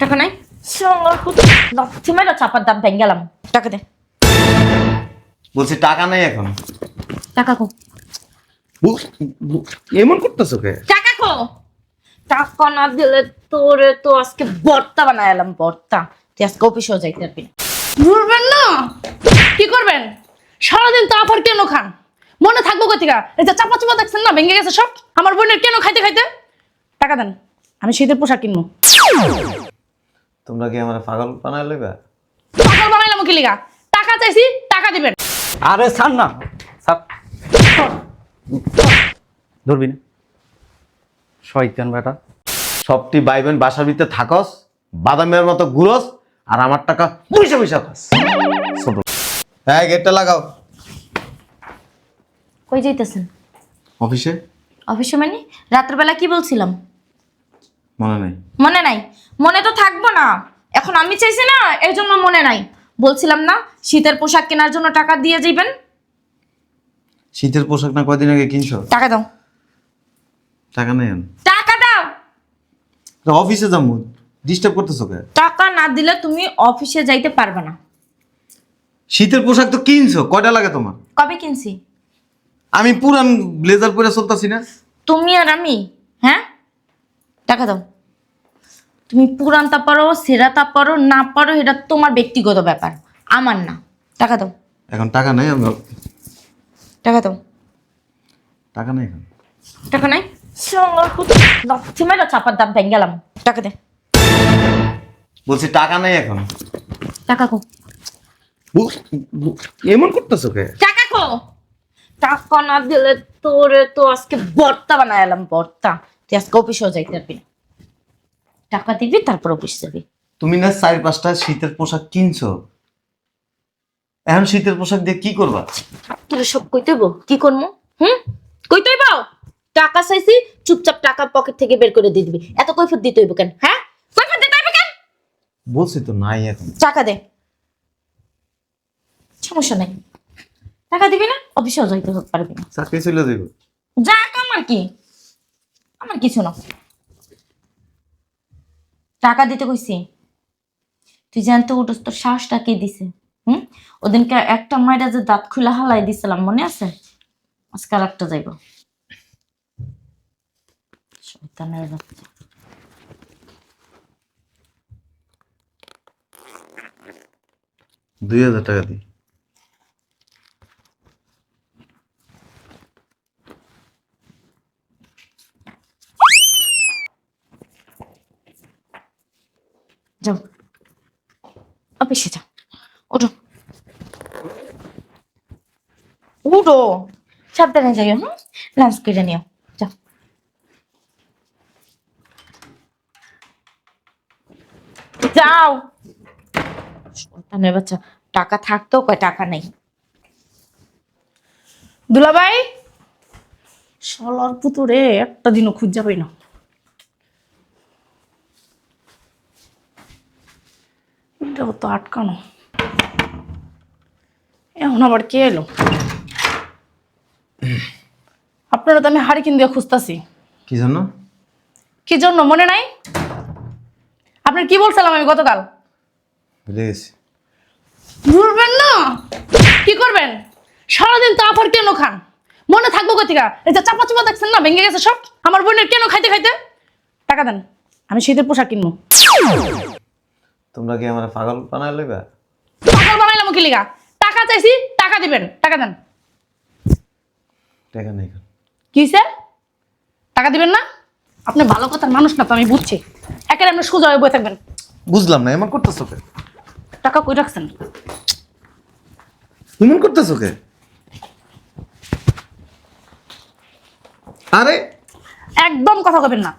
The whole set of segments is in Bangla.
টাকা নাই। লাথি মেরে চাপার দাম ভেঙে গেলাম। টাকা দে। বলছি টাকা নাই এখন। টাকা কো। এমন করতেছো কে? টাকা কো। টাকা না দিলে তোরে তো আজকে ভর্তা বানায় এলাম, ভর্তা। তুই আজকে অফিসেও যাইতে পারবি না। ঘুরবেন না? কি করবেন? সারাদিন তো আফার কেন খান? মনে থাকবো কোথেকা? এই যে চাপা চাপা দেখছেন না, ভেঙে গেছে সব। আমার বোনের কেন খাইতে খাইতে? টাকা দেন, আমি শীতের পোশাক কিনবো। তোমরা কি আমার পাগল বানায় লইবা? পাগল বানাইলাম কি লিগা? টাকা চাইছি, টাকা দিবেন। আরে ছাড় না, ছাড়। ধরবি না, শয়তান বেটা। সবটি ভাই বোন বাসার ভিতরে থাকস, বাদামের মতো ঘুরস, আর আমার টাকা পয়সা পয়সা খাস। ছোট হ্যাঁ, গেটটা লাগাও। কই যাইতেছেন? অফিসে। অফিসে মানে রাত্রবেলা কি বলছিলাম? মনে নেই? মনে নাই? মনে তো থাকবো না। এখন আমি চাইছি না, এই জন্য মনে নাই। বলছিলাম না শীতের পোশাক কেনার জন্য টাকা দিয়ে যাইবেন। শীতের পোশাক না কয়দিন আগে কিনছো? টাকা দাও। টাকা নেই এখন। টাকা দাও। অফিসে যাবো, ডিস্টার্ব করতেছো কে? টাকা না দিলে তুমি অফিসে যাইতে পারবে না। শীতের পোশাক তো কিনছো, কয়টা লাগে তোমার? কবে কিনছি? আমি পুরান ব্লেজার পরে চলতেছি না। তুমি আর আমি, হ্যাঁ? টাকা দাও। তুমি পুরানটা পারো, সেরাটা পারো, না পারো, এটা তোমার ব্যক্তিগত ব্যাপার, আমার না। টাকা দাও। এখন টাকা নেই আমরা। টাকা দাও। টাকা নেই এখন। টাকা নাই। লাথি মেরে চাপার দাম ভেঙে গেলাম। টাকা দে। বলছি টাকা নেই এখন। টাকা কো। এমন করতেছো কে? টাকা কো। টাকা না দিলে তোরে তো আজকে ভর্তা বানায় এলাম, ভর্তা। তুই আজকে অফিসেও যাইতে পারবি না। টাকা দিবি, তারপর অফিস যাবি। তুমি না 4-5টা শীতের পোশাক কিনছো, এখন শীতের পোশাক দিয়ে কি করবা? তোর সব কইতেইব কি করবো? কইতেইব? টাকা চাইছি, চুপচাপ টাকা পকেট থেকে বের করে দিয়ে দিবি। এত কৈফিয়ত দিতে হইব কেন? হ্যাঁ, কৈফিয়ত দিতে হইব কেন? বলছি তো নাই এখন। টাকা দে। সমস্যা নাই। টাকা দিবি না, অফিসেও যাইতে পারবি না। চাকরি চলে যাইব। যাক, আমার কি, আমার কিছু না। টাকা দিতে কইছি। তুই জানতো ওটা তোর সাহসটা কে দিছে? ওদিনকে একটা মাইরা যে দাঁত খুলে হালাই দিছিলাম, মনে আছে? আজকে আর একটা যাইব। শয়তানের বাচ্চা। 2000 টাকা দিই। যাও, অফিসে যাও। ওঠো, উঠো, সাবধানে যাইও। লাঞ্চ করে নিও। যাও। যাও। শয়তানের বাচ্চা। টাকা থাকতো, কয় টাকা নেই। দুলাভাই, শালার পুতুরে একটা দিনও খুঁজা পাই না। এটাও তো আটকানো। এখন আবার কে এলো? আপনারা তো আমি হারিকেন দিয়ে খুঁজতাছি। কি জন্য? কি জন্য মনে নাই? আপনার কি বলছিলাম আমি গতকাল? ভুলে গেছি। ঘুরবেন না? কি করবেন? সারাদিন তো আফার কেন খান? মনে থাকবো কোথেকা? এই যে চাপা চাপা দেখছেন না, ভেঙে গেছে সব। আমার বোনের কেন খাইতে খাইতে? টাকা দেন, আমি শীতের পোশাক কিনবো। তোমরা কি আমার পাগল বানায় লইবা? পাগল বানাইলাম কি লিগা? টাকা চাইছি, টাকা দিবেন। টাকা দেন। টাকা নেই এখন। কি হইছে? টাকা দিবেন না? আপনি ভালো কথার মানুষ না তো, আমি বুঝছি। একেবারে আপনি সোজা হয়ে বসে থাকবেন। বুঝলাম না, এমন করতেছো কে? টাকা কই রাখছেন? এমন করতেছো কে? আরে একদম কথা কবেন না।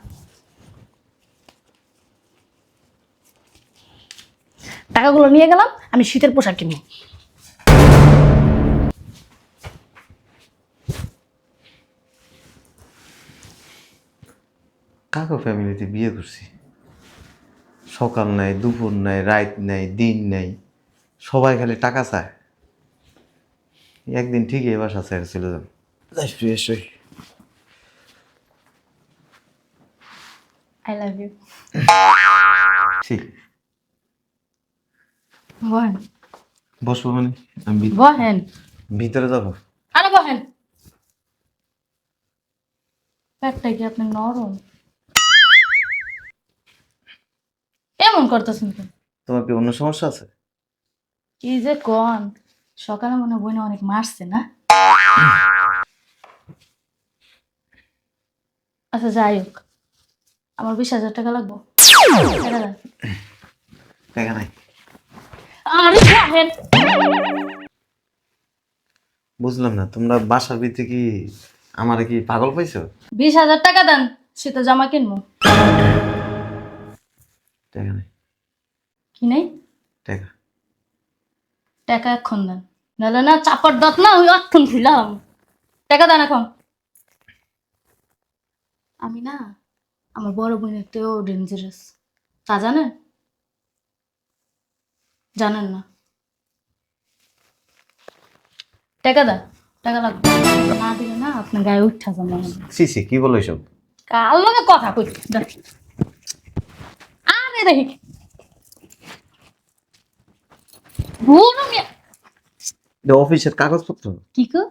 টাকাগুলো নিয়ে গেলাম, আমি শীতের পোশাক কিনবো। কাকো ফ্যামিলিতে বিয়ে করছি, সকাল নাই, দুপুর নাই, রাত নাই, দিন নাই, সবাই খালি টাকা চায়। একদিন ঠিকই এই বাসা ছেড়ে চলে যাবে। ফ্রেশ হই। I love you. ঠিক বহেন বসবো মানে আমি বহেন ভিতরে যাবো। আরে বহেন। পেটটা কি আপনার নরম? এমন করতেছেন কেন? তোমার কি অন্য সমস্যা আছে? কি যে কন, সকালে মনে হয় বইনা অনেক মারছে না? আচ্ছা যাই হোক, আমার 20,000 টাকা লাগবো। টাকা দেন। টাকা নাই। আরে বহেন। বুঝলাম না, তোমরা বাসার ভিতরে কি আমারে কি পাগল পাইছো? 20,000 টাকা দেন, শীতের জামা কিনবো। টাকা নাই। কি নেই? টাকা টাকা এখন দেন, নাহলে না চাপার দাঁত না ওই অক্ষণ খুলাম। টাকা দেন এখন। আমি না আমার বড় বোনের থেকেও ডেঞ্জারাস, তা জানেন? জানেন না? টাকা দেন, টাকা লাগবে। না দিলে না আপনার গায়ে উঠা যাবে। সি সি, কি বলো এসব? কাল লগে কথা কই। দেন। আরে দেখি বুনো মিয়া। এটা অফিসের কাগজপত্র। কি কো?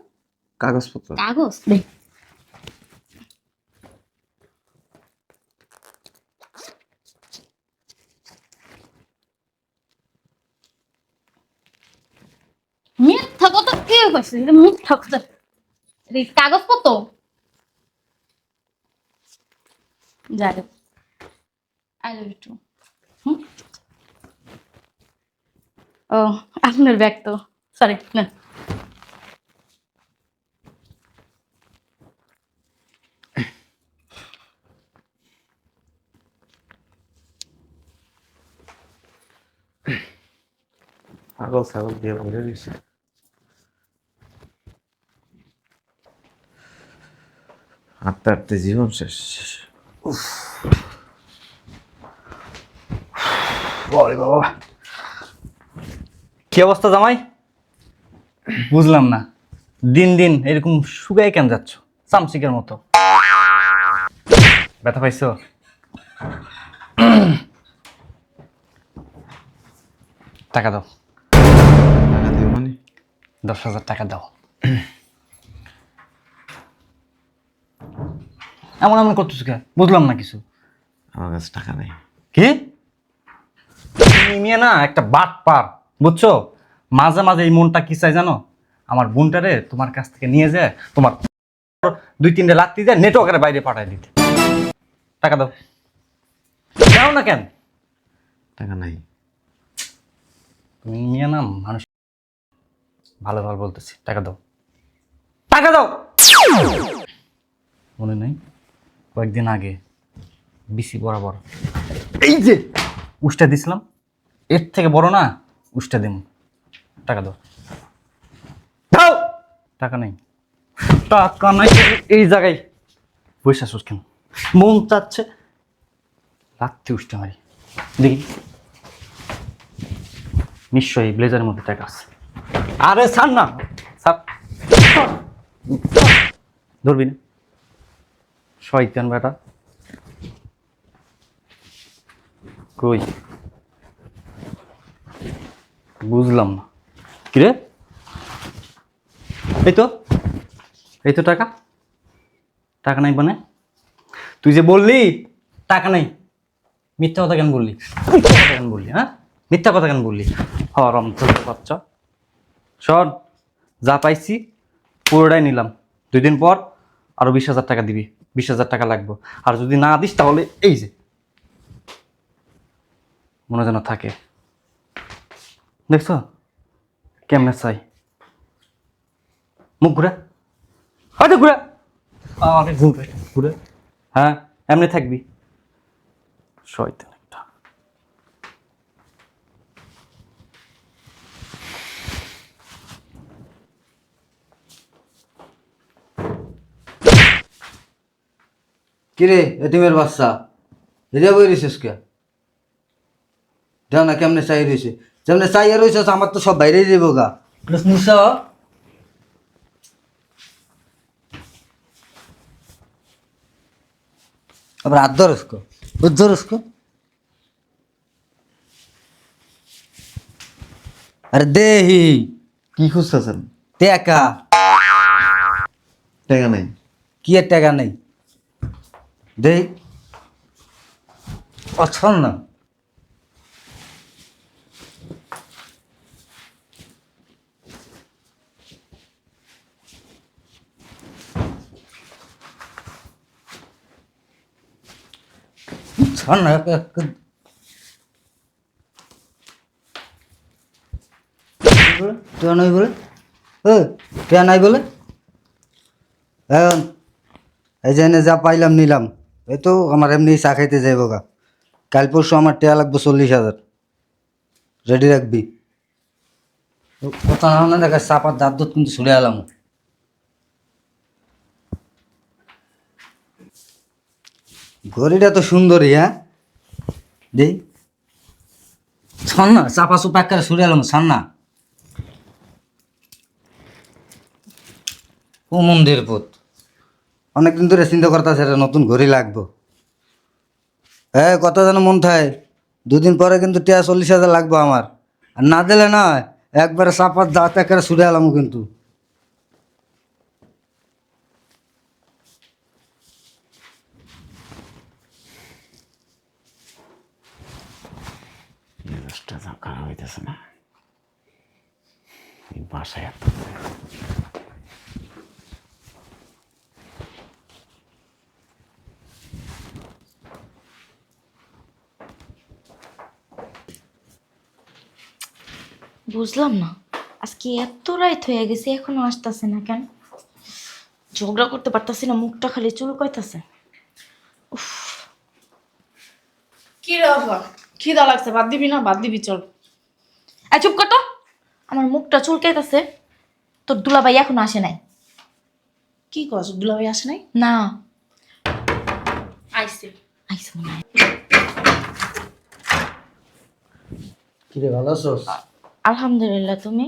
কাগজপত্র। কাগজ দেখ। মিথ্যা কথা কে কইছে? এটা মিথ্যা কথা। এই কাগজপত্র যাই আই লাভ ইউ টু। ও আপনার ব্যাগ তো, সরি না। পাগল ছাগল দিয়ে ভরে দিছে। হাঁটতে হাঁটতে জীবন শেষ। ওরে বাবা, কি অবস্থা জামাই? বুঝলাম না, দিন দিন এরকম শুকায় কেন যাচ্ছ চামচিকের মতো? ব্যথা পাইছো? টাকা দাও। টাকা দিও মানে? 10,000 টাকা দাও। এমন এমন করতেছো কে? বুঝলাম না কিছু। আমার কাছে টাকা নেই। কি? তুমি মেয়ে না একটা বাট পার, বুঝছো? মাঝে মাঝে এই মনটা কি চাই জানো? আমার বোনটারে তোমার কাছ থেকে নিয়ে যায়, তোমার 2-3টে লাত্তি যায় নেটওয়ার্কের বাইরে পাঠায় দিতে। টাকা দাও। দাও না কেন? টাকা নাই। তুমি মেয়ে না মানুষ, ভালো ভালো বলতেছি, টাকা দাও। টাকা দাও। মনে নেই কয়েকদিন আগে বিসি বরাবর এই যে উষ্টা দিছিলাম, এর থেকে বড় না উষ্টা দিম। টাকা দাও। দাও। টাকা নেই। টাকা নাই এই জায়গায় পয়সা সুস কেন? মন চাচ্ছে রাত্রি উষ্টা মারি। দেখি নিশ্চয়ই ব্লেজারের মধ্যে টাকা আছে। আরে ছাড় না, ছাড়। ধরবি না শয়তান বেটা। কই বুঝলাম না। কিরে, এই তো এই তো টাকা। টাকা নাই মানে? তুই যে বললি টাকা নাই, মিথ্যা কথা কেন বললি? মিথ্যা কথা কেন বললি? হ্যাঁ, মিথ্যা কথা কেন বললি? হরম তোর বাচ্চা। শোন, যা পাইছি পুরোটাই নিলাম। 2 দিন পর আরো 20,000 টাকা দিবি। 20,000 টাকা লাগবে। আর যদি না দিস তাহলে এই যে মনে যেন থাকে। দেখছো কেমনে চাই? মুখ ঘুরা, হয়তো ঘুরা। আরে ঘুরে ঘুরে, হ্যাঁ এমনি থাকবি। শয়তান একটা। কিরে এটিমের বাচ্চা, হিরে বই রইছিস কে? দেও না কেমনে চাই রইছে, যেমনে চাইয়া রইছিস আমার তো সব বাইরে যাবো গা। মুসা আবার হাত ধরস কো, ধরস কো। আরে দেহি কি খুঁজতেছেন? টাকা। টাকা নাই। কি এর টাকা নেই? দেই অছন না। ছন না টিয়া নাই বলে টিয়া নাই বলে এখন এই যে এনে যা পাইলাম নিলাম। এই তো আমার এমনি চা খাইতে যাইব গা। কাল পরশু আমার টিয়া লাগবে 40,000, রেডি রাখবি। কথা না দেখা চাপার দাঁত দুধ কিন্তু ছুড়ে এলাম। ঘড়িটা তো সুন্দরী, হ্যাঁ দেই ছন না চাপা চুপা করে ছুড়ে এলাম ছান না। ও মন্দির পুত অনেকদিন ধরে চিন্তা করতেছে একটা নতুন ঘড়ি লাগবো। হ্যাঁ কথা যেন মন থাকে, 2 দিন পরে কিন্তু টিয়া 40,000 লাগবে আমার। আর না দিলে না একবারে চাপার দাঁত একেবারে ছুড়ে এলাম কিন্তু। মেজাজটা যা খারাপ হইতেছে না, এই বাসায় এত বুঝলাম না আজকে এত রাত হয়ে গেছে এখনো আসতেছে না কেন? ঝগড়া করতে পারতাছি না, মুখটা খালি চুলকাইতাছে। কি রে বাবা, খিদা লাগছে, ভাত দিবি না? ভাত দিবি, চল। এই চুপ কর তো, আমার মুখটা চুলকাইতাছে। তোর দুলাভাই এখনো আসে নাই। কি কস, দুলাভাই আসে নাই? না আইসে। আইসো না। কি রে ভালো আছোস? আলহামদুলিল্লাহ, তুমি?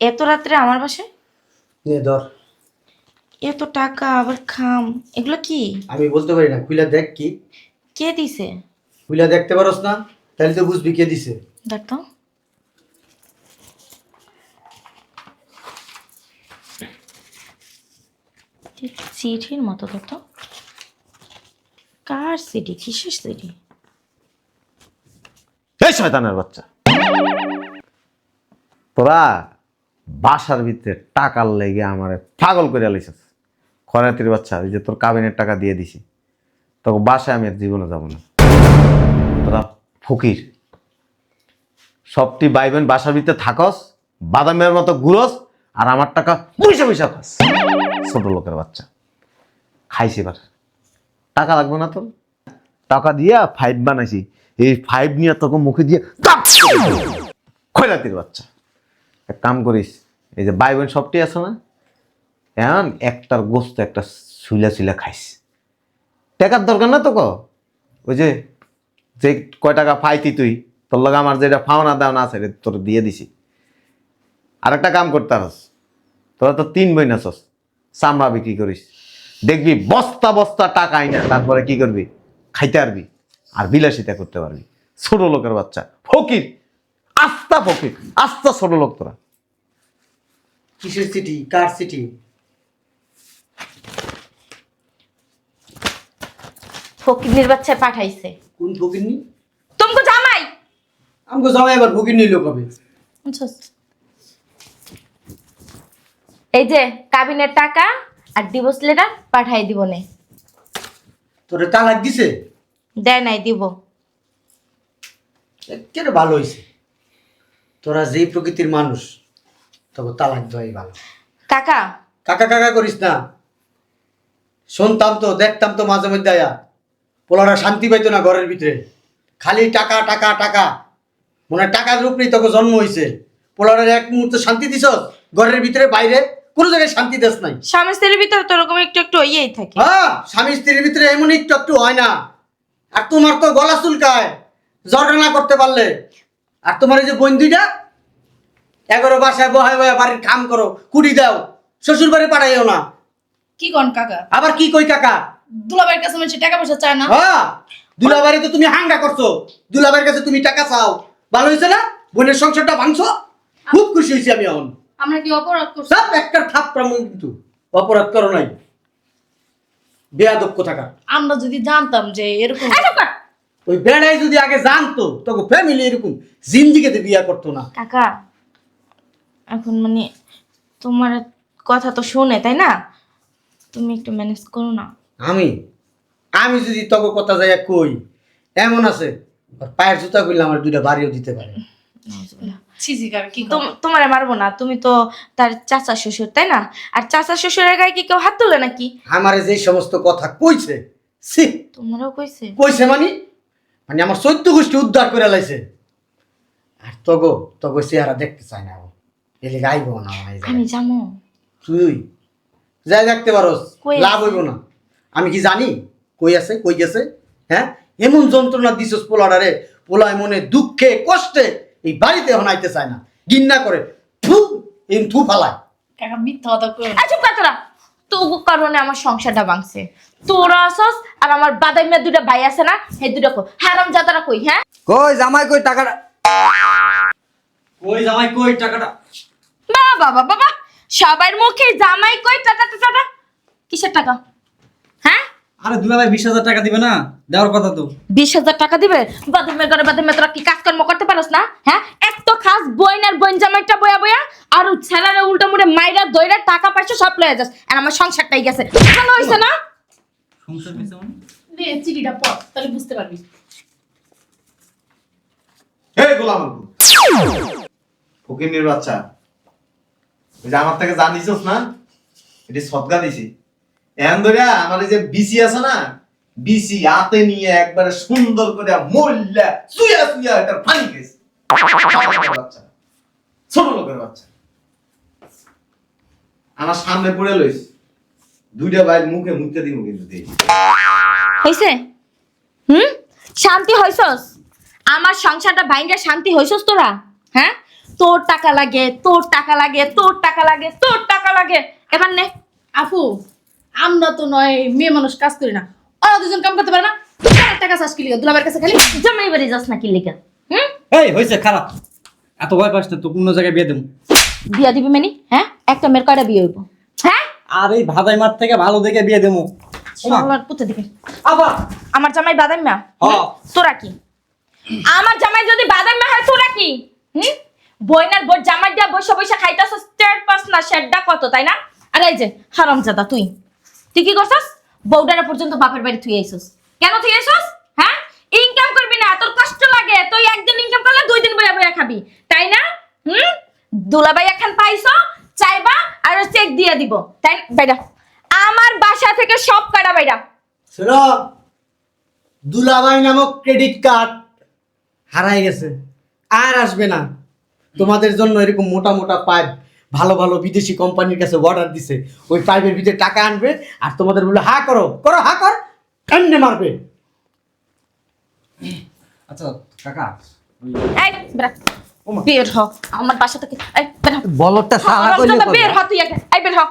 এত রাত্রে আমার বাসায়? নে ধর। এত টাকা আবার খাম, এগুলো কি? আমি বলতে পারি না, খুইলা দেখ। কি কে দিছে? খুইলা দেখতে পারস না? তাহলে তো বুঝবি কে দিছে। দেখ তো। চিঠির মতো তো। কার সিডি? কিসের সিডি? এই শয়তানের বাচ্চা, তোরা বাসার ভিতরে টাকার লেগে আমার পাগল করে লাইছিস। খরাতির বাচ্চা, ওই যে তোর কাবিনের টাকা দিয়ে দিছি, তোকে বাসায় আমি আর জীবনে যাব না। তোরা ফকির, সবটি ভাই বোন বাসার ভিতরে থাকস, বাদামের মতো ঘুরস, আর আমার টাকা পয়সা পয়সা খাস। ছোট লোকের বাচ্চা খাইছি। এবার টাকা লাগবে না তোর? টাকা দিয়া 5 বানাইছি, এই 5 নিয়ে তোকে মুখে দিয়ে খয়রাতির বাচ্চা। এক কাম করিস, এই যে ভাই বোন সবটি আছে না, এখন একটার গোস্ত একটা শুইলা খাইস। টাকার দরকার না তোকে। ওই যে যে কয় টাকা পাইতি তুই, তোর লগে আমার যেটা পাওনা দাওনা আছে তোর দিয়ে দিছি। আর একটা কাম করতে পারস, তোরা তো 3 বই নাচস, চামড়া বিক্রি করিস, দেখবি বস্তা বস্তা টাকা আইনা তারপরে কি করবি, খাইতে পারবি আর বিলাসিতা করতে পারবি। ছোট লোকের বাচ্চা, ফকির, আস্তা ফকির, আস্তা ছোট লোক তোরা। কিসের চিঠি? কার চিঠি? ফকিরনির বাচ্চায় পাঠাইছে। কোন ফকিরনি? তোমাকে জামাই। আমাকে জামাই আবার ফকির নিল কবে? বুঝছস? এই যে কাবিনের টাকা আর ডিভোর্স লেটার পাঠাই দিব নে। তোরে তালাক দিছে? দেয় নাই, দিব। কেন ভালো হয়েছে, তোরা যেই প্রকৃতির মানুষ তবে তালাক দেওয়াই ভালো। কাকা, কাকা কাকা করিস না। শুনতাম তো, দেখতাম তো মাঝে মধ্যে আয়া পোলারা শান্তি পাইতো না ঘরের ভিতরে, খালি টাকা টাকা টাকা। মনে হয় টাকার উপরেই তোকে জন্ম হয়েছে। পোলারের এক মুহূর্তে শান্তি দিছ ঘরের ভিতরে, বাইরে কোনো জায়গায় শান্তি দেশ নাই। স্বামী স্ত্রীর ভিতরে তো এরকম একটু একটু ইয়েই থাকে। হ্যাঁ, স্বামী স্ত্রীর ভিতরে এমন একটু একটু হয় না। আর তোমার তো গলা চুলকায় ঝগড়া না করতে পারলে। আর তোমার এই যে বোন দুইটা 11 বাসায় বহায় বহায় বাড়ির কাম করো, কুড়ি দাও, শ্বশুর বাড়ি পাঠাইও না। কি কন কাকা? আবার কি কই কাকা? দুলাভাইয়ের কাছে মানুষ টাকা পয়সা চায় না? হ্যাঁ, দুলাবাড়ি তো তুমি হাঙ্গা করছো, দুলাবাড়ির কাছে তুমি টাকা চাও। ভালো হয়েছে না? বোনের সংসারটা ভাঙছো, খুব খুশি হয়েছি আমি এখন। আমরা কি অপরাধ করছি? সব একটা থাপ্পড় কিন্তু অপরাধ করো নাই, বেয়াদব কোথাকার। আমরা যদি জানতাম যে এরকম ওই বেড়াই যদি আগে জানতো তখন ফ্যামিলি এরকম জিন্দিগিতে বিয়া করতো না। কাকা এখন মানে তোমার কথা তো শুনে তাই না, তুমি একটু ম্যানেজ করো না। আমি আমি যদি তখন কথা যাই কই, এমন আছে ওর পায়ের জুতা করলে আমার 2টা বাড়িও দিতে পারে। ছিজি কার কি তোমারে মারবো না, তুমি তো তার চাচা শ্বশুর তাই না, আর চাচা শ্বশুরের গায়ে কি কেউ হাত তোলে নাকি? আমারে যে সমস্ত কথা কইছে, ছি তোমারও কইছে? কইছে মানে মানে আমার 14 গোষ্ঠী উদ্ধার করে লাইছে। আর তগো চেহারা দেখতে চায় না, ও এলে গাইব না। আমি যাবো? তুই যাই দেখতে পারোস, কই লাভ হইব না। আমি কি জানি কই আছে কই গেছে? হ্যাঁ, এমন যন্ত্রণা দিছস পোলাডারে, পোলায় মনে দুঃখে কষ্টে এই বাড়িতে এখন আইতে চায় না, ঘৃণা করে থু থু ফালায়। কাকা মিথ্যা কথা কই। চুপ কর তোরা, তোর কারণে আমার সংসারটা ভাঙছে। তোরা আসস আর আমার বাদাইমের 2টা ভাই আছে না, সেই 2টা কই হারাম জাদারা কই? হ্যাঁ কই জামাই কই টাকাটা? কই জামাই কই টাকাটা? বাবা বাবা বাবা, সবার মুখে জামাই কই টাকা টাকা, কিসের টাকা? হ্যাঁ আরে দুলাভাই 20,000 টাকা দিবে না, দেওয়ার কথা তো। 20,000 টাকা দিবে? বাদামের ঘরে বাদামে তোরা কি কাজকর্ম করতে পারস না? হ্যাঁ, এক তো খাস বইনার বইন জামাইটা বয়া বয়া, আর ছেলেরা উল্টা মুড়ে মাইরা দইরা টাকা পাইছো সব লয়ে যাস, আর আমার সংসারটাই গেছে। ভালো হইছে না? সংসার হইছে মানে? নে চিঠিটা পড়, তাহলে বুঝতে পারবি। হে গোলাম ফকিনের বাচ্চা, ওই যে আমার থেকে জানিছস না, এটি সদগা দিছি। এখন ধরে আমার এই যে বিসি আছে না, বিসি হাতে নিয়ে একবারে সুন্দর করে মল্লা সুয়া সুয়া এটার পানি খেয়েছে। বাচ্চা, ছোট লোকের বাচ্চা আমার সামনে পড়ে লইস, 2টা বাইর মুখে মুখে দিব কিন্তু দেখি হইছে? শান্তি হইছস? আমার সংসারটা ভাঙ্গা শান্তি হইছস তোরা? হ্যাঁ, তোর টাকা লাগে, তোর টাকা লাগে, তোর টাকা লাগে, তোর টাকা লাগে, এবার নে। আপু আমরা তো নয় মেয়ে মানুষ কাজ করি না, ওরা দুজন কাম করতে পারে না, কার টাকা চাষ কি লিগা দুলাবের কাছে খালি জামাই বাড়ি যাস নাকি লিগা? এই হইছে খারাপ, এত ভয় পাস না তো, অন্য জায়গায় বিয়ে দেবো। বিয়া দিবি মানে? হ্যাঁ, একটা মেয়ের কয়টা বিয়ে হইব? হ্যাঁ, আর এই ভাদাই মার থেকে ভালো দেখে বিয়ে দেবো। শালার পুতে দিকে। আবার আমার জামাই বাদাম মা, হ্যাঁ। তোরা কি? আমার জামাই যদি বাদাম মা হয় তোরা কি? বইনার বই জামাই দিয়া বসে বসে খাইতাছস 4-5 না শেডটা কত তাই না? আর এই যে হারামজাদা তুই কি করছস? বউডারা পর্যন্ত বাপের বাড়ি তুই আইছস কেন? তুই আইছস হ্যাঁ, ইনকাম করবি না, তোর কষ্ট লাগে, তুই একদিন ইনকাম করলে 2 দিন বইয়া বইয়া খাবি তাই না? দুলাভাই এখন পাইছো, চাইবা আর চেক দিয়ে দিব তাই? বাইরা আমার বাসা থেকে সব কাটা বাইরা। শোনো, দুলাভাই নামক ক্রেডিট কার্ড হারাই গেছে, আর আসবে না। তোমাদের জন্য এরকম মোটা মোটা পাইপ ভালো ভালো বিদেশি কোম্পানির কাছে অর্ডার দিছে, ওই পাইপের ভিতরে টাকা আনবে আর তোমাদের বলে হা করো করো হা কর, এমনি মারবে। আচ্ছা কাকা, এই বেরা, বের হ আমার বাসা থেকে। এই বের হ, বলটা বের হ তুই একটা। এই বের হ,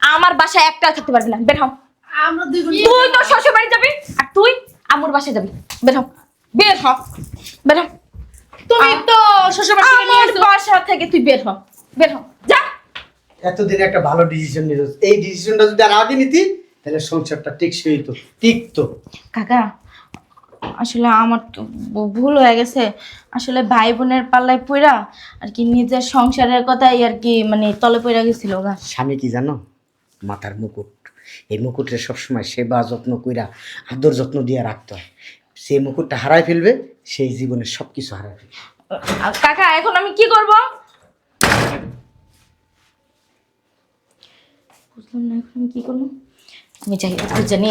আমার বাসায় একটা থাকতে পারবি না, বের হ। আমরা দুই বোন তুই তো শ্বশুর বাড়ি যাবি আর তুই আমুর বাসায় যাবি, বের হ বের হ বের হ। তুমি তো শ্বশুর বাড়ি থেকে নিয়ে আমার আসছো। বাসা থেকে তুই বের হ, বের হ যা। এতদিন একটা ভালো ডিসিশন নিল, এই ডিসিশনটা যদি আর আগে নিতি তাহলে সংসারটা টেকসই হইতো, টিকতো। কাকা আসলে আমার তো ভুল হয়ে গেছে, আসলে ভাই বোনের পাল্লায় পইরা আর কি নিজের সংসারের কথাই আর কি মানে তলে পইরা গেছিল গা। স্বামী কি জানো? মাথার মুকুট, এই মুকুটে সবসময় সেবা যত্ন কইরা আদর যত্ন দিয়ে রাখতে হয়। সেই মুকুটটা হারাই ফেলবে, সেই জীবনের সব কিছু হারাই ফেলবে। কাকা এখন আমি কি করব? বুঝলাম না এখন আমি কি করবো। আমি চাই জানি